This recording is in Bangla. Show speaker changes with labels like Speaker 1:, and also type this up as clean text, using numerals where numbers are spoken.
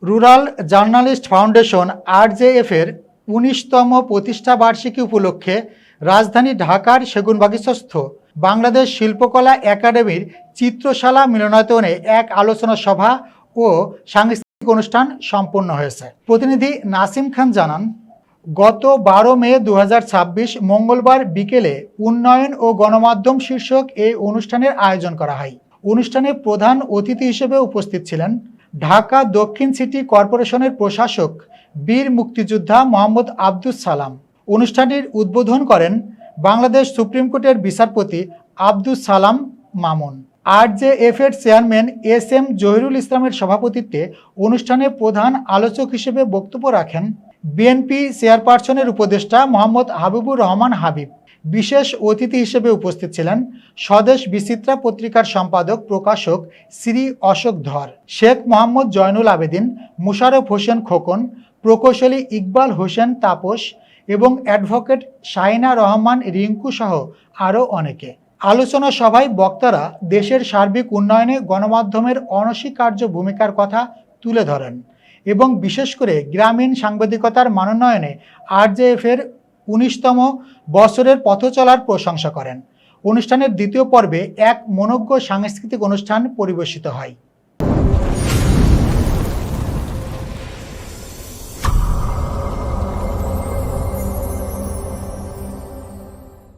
Speaker 1: রুরাল জার্নালিস্ট ফাউন্ডেশন RJF এর ১৯তম প্রতিষ্ঠা বার্ষিকী উপলক্ষে রাজধানী ঢাকার সেগুনবাগিচস্থ বাংলাদেশ শিল্পকলা একাডেমির চিত্রশালা মিলনায়তনে এক আলোচনা সভা ও সাংস্কৃতিক অনুষ্ঠান সম্পন্ন হয়েছে। প্রতিনিধি নাসিম খান জানান, গত ১২ মে ২০২৬ মঙ্গলবার বিকেলে উন্নয়ন ও গণমাধ্যম শীর্ষক এই অনুষ্ঠানের আয়োজন করা হয়। অনুষ্ঠানে প্রধান অতিথি হিসেবে উপস্থিত ছিলেন ঢাকা দক্ষিণ সিটি কর্পোরেশনের প্রশাসক বীর মুক্তিযোদ্ধা মোহাম্মদ আব্দুস সালাম। অনুষ্ঠানটির উদ্বোধন করেন বাংলাদেশ সুপ্রিম কোর্টের বিচারপতি আব্দুস সালাম মামুন। RJF এর চেয়ারম্যান SM জহিরুল ইসলামের সভাপতিত্বে অনুষ্ঠানে প্রধান আলোচক হিসেবে বক্তব্য রাখেন বিএনপি চেয়ারপারসনের উপদেষ্টা মোহাম্মদ হাবিবুর রহমান হাবিব। বিশেষ অতিথি হিসেবে উপস্থিত ছিলেন স্বদেশ বিচিত্রা পত্রিকার সম্পাদক প্রকাশক শ্রী অশোক ধর, শেখ মোহাম্মদ জয়নুল আবেদিন, মুশারফ হোসেন খোকন, প্রকৌশলী ইকবাল হোসেন তাপস এবং অ্যাডভোকেট শাহিনা রহমান রিঙ্কু সহ আরও অনেকে। আলোচনা সভায় বক্তারা দেশের সার্বিক উন্নয়নে গণমাধ্যমের অনস্বীকার্য ভূমিকার কথা তুলে ধরেন এবং বিশেষ করে গ্রামীণ সাংবাদিকতার মানোন্নয়নে RJF এর ১৯তম বছরের পথ চলার প্রশংসা করেন। অনুষ্ঠানের দ্বিতীয় পর্বে এক মনোজ্ঞ সাংস্কৃতিক অনুষ্ঠান পরিবেশিত হয়।